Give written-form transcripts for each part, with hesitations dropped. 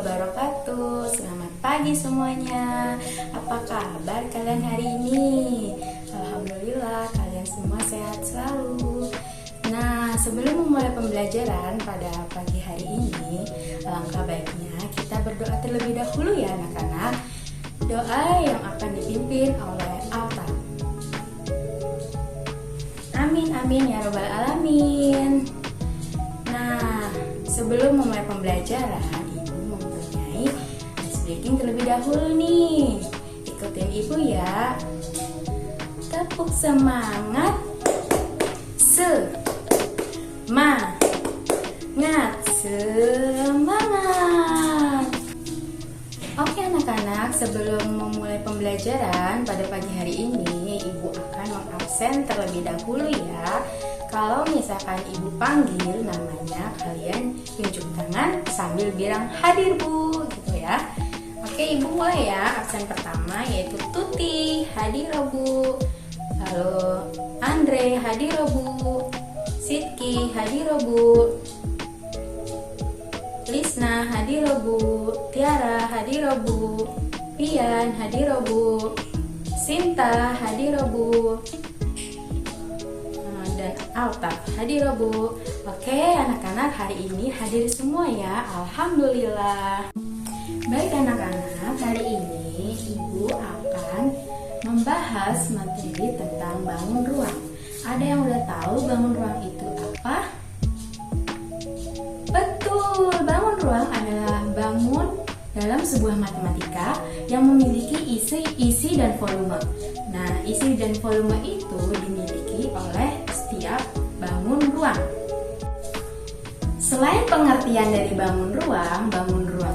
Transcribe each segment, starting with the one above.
wabarakatuh. Selamat pagi semuanya. Apa kabar kalian hari ini? Alhamdulillah kalian semua sehat selalu. Nah, sebelum memulai pembelajaran pada pagi hari ini, alangkah baiknya kita berdoa terlebih dahulu ya anak-anak. Doa yang akan dipimpin oleh Alta. Amin amin ya robbal alamin. Nah, sebelum memulai pembelajaran, Ibu mempunyai ice breaking terlebih dahulu nih. Ikutin Ibu ya. Tepuk semangat. Semangat. Oke anak-anak, sebelum memulai pembelajaran pada pagi hari ini, Ibu akan mengabsen terlebih dahulu ya. Kalau misalkan Ibu panggil namanya, kalian tunjuk tangan sambil bilang hadir Bu, gitu ya. Oke, Ibu mulai ya. Absen pertama yaitu Tuti, hadir Bu. Lalu Andre, hadir Bu. Sidki, hadir Bu. Lisna, hadir Bu. Tiara, hadir Bu. Pian, hadir Bu. Sinta, hadir Bu. Dan Alta, hadir Bu. Oke anak-anak, hari ini hadir semua ya. Alhamdulillah. Baik anak-anak, hari ini Ibu akan membahas materi tentang bangun ruang. Ada yang udah tahu bangun ruang itu apa? Betul, bangun ruang adalah bangun dalam sebuah matematika yang memiliki isi dan volume. Nah, isi dan volume itu dimiliki oleh setiap bangun ruang. Selain pengertian dari bangun ruang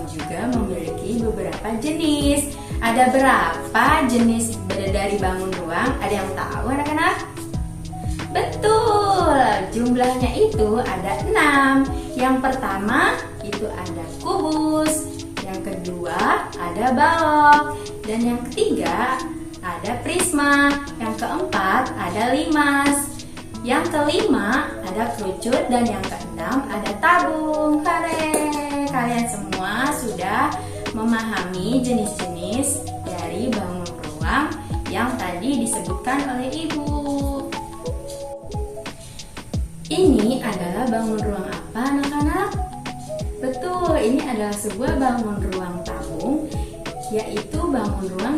juga memiliki beberapa jenis. Ada berapa jenis dari bangun ruang? Ada yang tahu anak-anak? Betul, jumlahnya itu ada 6. Yang pertama itu ada kubus, yang kedua ada balok, dan yang ketiga ada prisma, yang keempat ada limas, yang kelima ada kerucut, dan yang keenam ada tabung. Kalian semua sudah memahami jenis-jenis dari bangun ruang yang tadi disebutkan oleh Ibu. Ini adalah bangun ruang apa anak-anak? Betul, ini adalah sebuah bangun ruang tabung, yaitu bangun ruang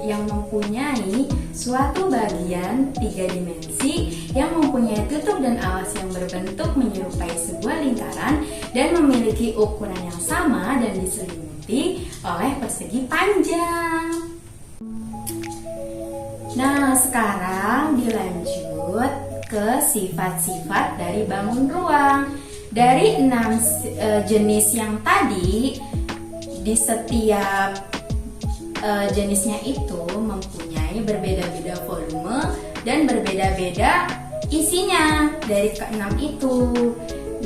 yang mempunyai suatu bagian 3 dimensi yang mempunyai tutup dan alas yang berbentuk menyerupai sebuah lingkaran dan memiliki ukuran yang sama dan diselimuti oleh persegi panjang. Nah, sekarang dilanjut ke sifat-sifat dari bangun ruang. Dari 6 jenis yang tadi, di setiap jenisnya itu mempunyai berbeda-beda volume dan berbeda-beda isinya dari ke-6 itu.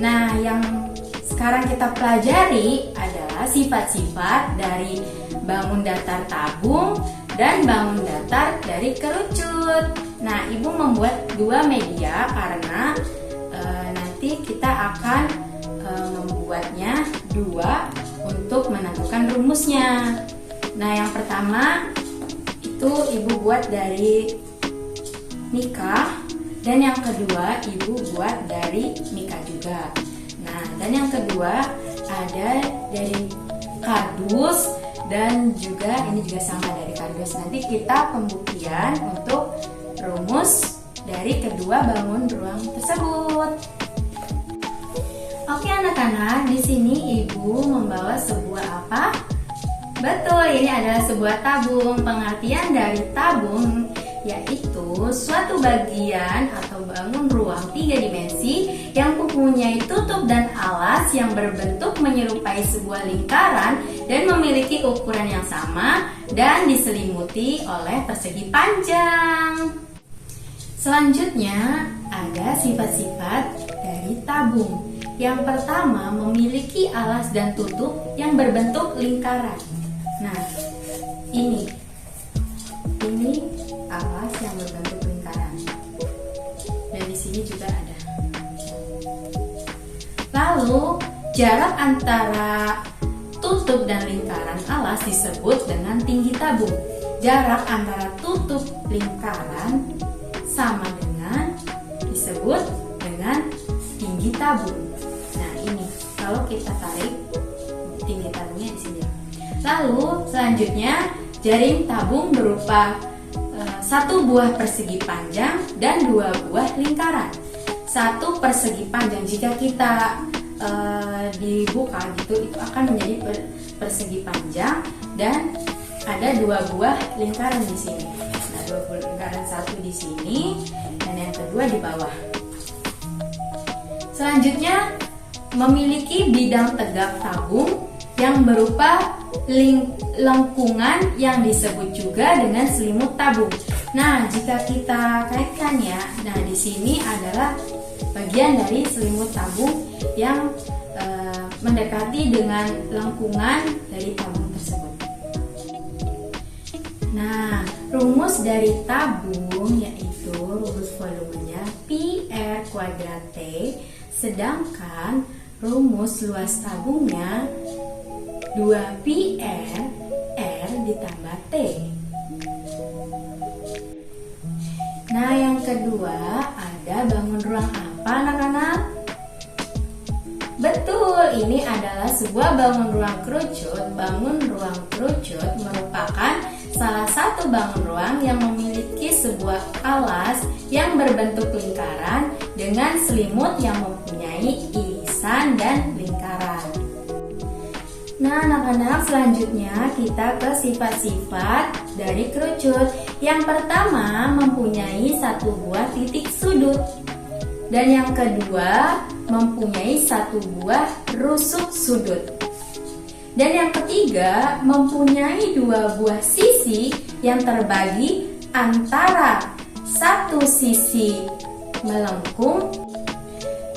Nah, yang sekarang kita pelajari adalah sifat-sifat dari bangun datar tabung dan bangun datar dari kerucut. Nah, Ibu membuat 2 media karena nanti kita akan membuatnya 2 untuk menentukan rumusnya. Nah, yang pertama itu Ibu buat dari Mika, dan yang kedua Ibu buat dari Mika juga. Nah, dan yang kedua ada dari kardus, dan juga ini juga sama dari kardus. Nanti kita pembuktian untuk rumus dari kedua bangun ruang tersebut. Oke anak-anak, di sini Ibu membawa sebuah apa? Betul, ini adalah sebuah tabung. Pengertian dari tabung yaitu suatu bagian atau bangun ruang 3 dimensi yang mempunyai tutup dan alas yang berbentuk menyerupai sebuah lingkaran dan memiliki ukuran yang sama dan diselimuti oleh persegi panjang. Selanjutnya ada sifat-sifat dari tabung. Yang pertama, memiliki alas dan tutup yang berbentuk lingkaran. Nah, ini alas yang berbentuk lingkaran. Dan di sini juga ada. Lalu, jarak antara tutup tutup dan lingkaran alas disebut dengan tinggi tabung. Jarak antara tutup lingkaran sama dengan disebut dengan tinggi tabung. Nah, ini kalau kita tarik tinggi tabungnya di sini. Lalu selanjutnya jaring tabung berupa satu buah persegi panjang dan dua buah lingkaran. Satu persegi panjang jika kita dibuka gitu, itu akan menjadi persegi panjang dan ada dua buah lingkaran di sini. Nah, dua buah lingkaran, satu di sini dan yang kedua di bawah. Selanjutnya memiliki bidang tegak tabung yang berupa lengkungan yang disebut juga dengan selimut tabung. Nah, jika kita kaitkan ya, nah di sini adalah bagian dari selimut tabung yang mendekati dengan lengkungan dari tabung tersebut. Nah, rumus dari tabung yaitu rumus volumenya Pi/R², sedangkan rumus luas tabungnya 2πr R ditambah T. Nah, yang kedua ada bangun ruang apa anak-anak? Betul, ini adalah sebuah bangun ruang kerucut. Bangun ruang kerucut merupakan salah satu bangun ruang yang memiliki sebuah alas yang berbentuk lingkaran dengan selimut yang mempunyai irisan dan lingkaran. Nah, anak-anak, selanjutnya kita ke sifat-sifat dari kerucut. Yang pertama, mempunyai satu buah titik sudut. Dan yang kedua, mempunyai satu buah rusuk sudut. Dan yang ketiga, mempunyai dua buah sisi yang terbagi antara satu sisi melengkung.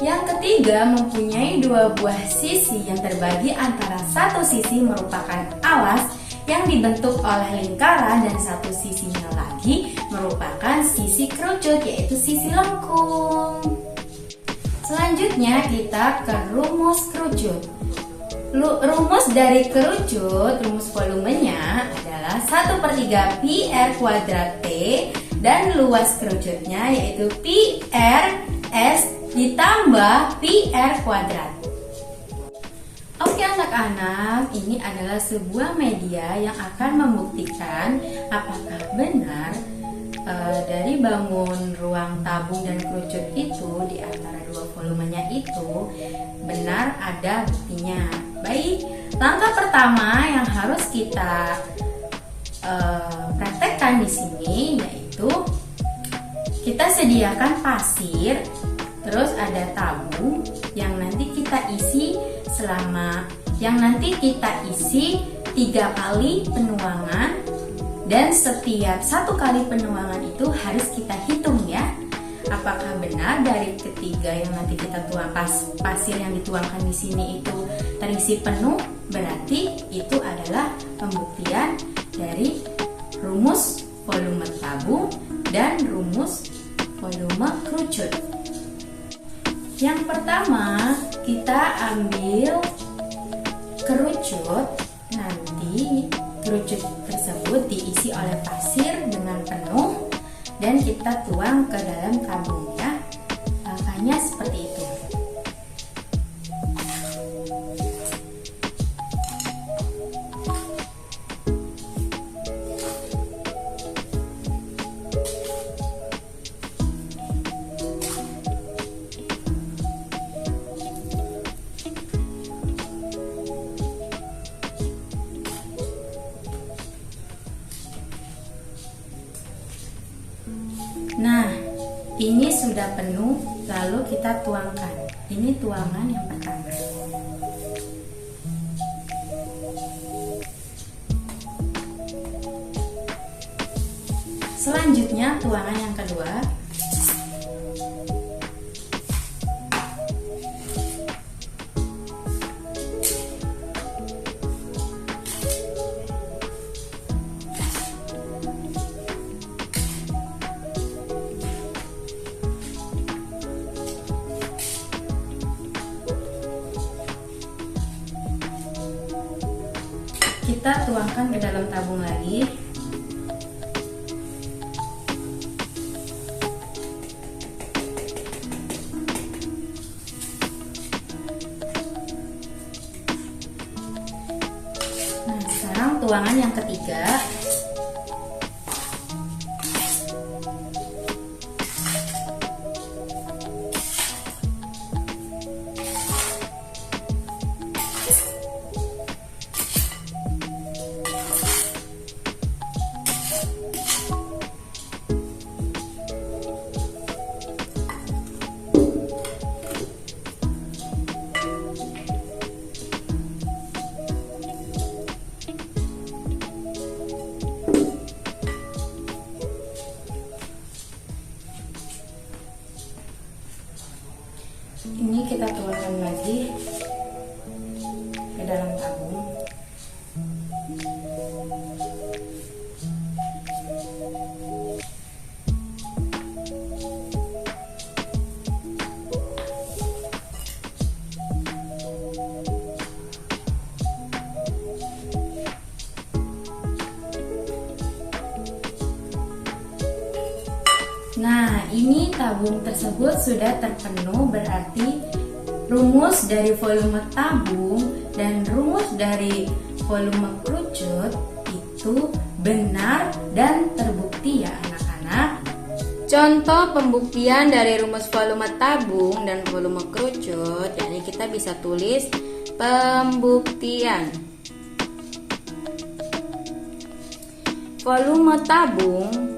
Yang ketiga, mempunyai dua buah sisi yang terbagi antara satu sisi merupakan alas yang dibentuk oleh lingkaran dan satu sisinya lagi merupakan sisi kerucut, yaitu sisi lengkung. Selanjutnya kita ke rumus kerucut. Rumus dari kerucut, rumus volumenya adalah 1/3 πr² T dan luas kerucutnya yaitu πr/s ditambah πr². Oke anak-anak, ini adalah sebuah media yang akan membuktikan apakah benar dari bangun ruang tabung dan kerucut itu di antara dua volumenya itu benar ada buktinya. Baik, langkah pertama yang harus kita praktekkan di sini yaitu kita sediakan pasir. Terus ada tabung yang nanti kita isi 3 kali penuangan, dan setiap 1 kali penuangan itu harus kita hitung ya. Apakah benar dari ketiga yang nanti kita tuang pasir yang dituangkan di sini itu terisi penuh? Berarti itu adalah pembuktian dari rumus volume tabung dan rumus volume kerucut. Yang pertama, kita ambil kerucut. Nanti kerucut tersebut diisi oleh pasir dengan penuh dan kita tuang ke dalam tabung ya. Langkahnya seperti itu. Nah, ini sudah penuh, lalu kita tuangkan. Ini tuangan yang pertama. Selanjutnya tuangan yang kedua. kita tuangkan ke dalam tabung lagi. Nah, sekarang tuangan yang ketiga. Ini kita tuangkan lagi ke dalam tabung. Nah, ini tabung tersebut sudah terpenuh, berarti rumus dari volume tabung dan rumus dari volume kerucut itu benar dan terbukti ya anak-anak. Contoh pembuktian dari rumus volume tabung dan volume kerucut, yakni kita bisa tulis pembuktian. Volume tabung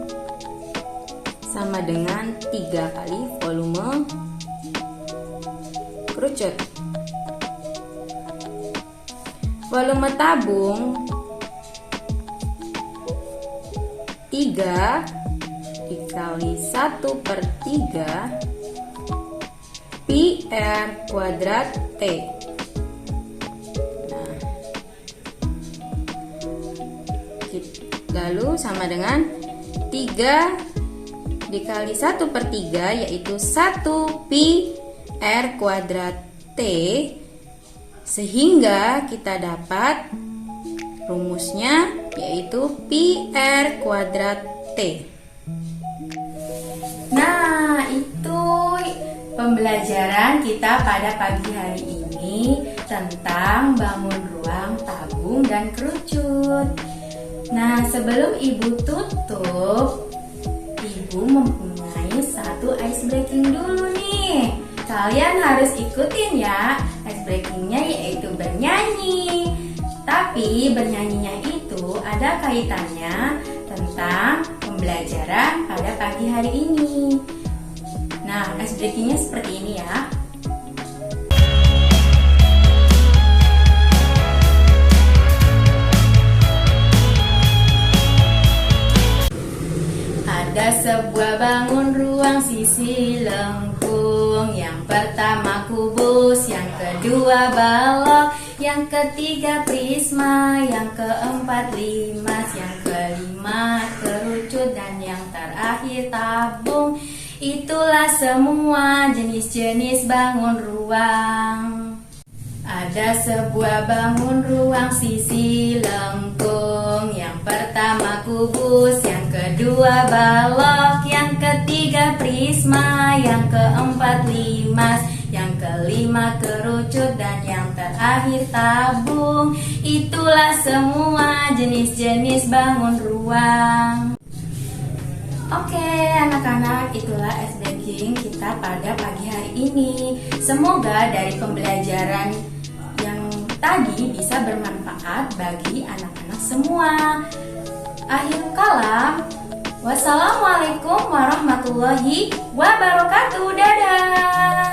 sama dengan 3 kali volume kerucut. Volume tabung 3 dikali 1/3 pi r kuadrat T. Nah, lalu sama dengan 3 dikali 1/3 yaitu 1 pi r kuadrat T, sehingga kita dapat rumusnya yaitu pi r kuadrat T. Nah, itu pembelajaran kita pada pagi hari ini tentang bangun ruang tabung dan kerucut. Nah, sebelum Ibu tutup, Ibu mempunyai satu ice breaking dulu nih. Kalian harus ikutin ya ice breakingnya, yaitu bernyanyi. Tapi bernyanyinya itu ada kaitannya tentang pembelajaran pada pagi hari ini. Nah, ice breakingnya seperti ini ya. Ada sebuah bangun ruang sisi lengkung. Yang pertama kubus, yang kedua balok, yang ketiga prisma, yang keempat limas, yang kelima kerucut, dan yang terakhir tabung. Itulah semua jenis-jenis bangun ruang. Ada sebuah bangun ruang sisi lengkung. Yang pertama kubus, yang kedua balok, yang ketiga prisma, yang keempat limas, yang kelima kerucut, dan yang terakhir tabung. Itulah semua jenis-jenis bangun ruang. Oke anak-anak, itulah ice breaking kita pada pagi hari ini. Semoga dari pembelajaran yang tadi bisa bermanfaat bagi anak-anak semua. Akhir kalam, wassalamualaikum warahmatullahi wabarakatuh. Dadah.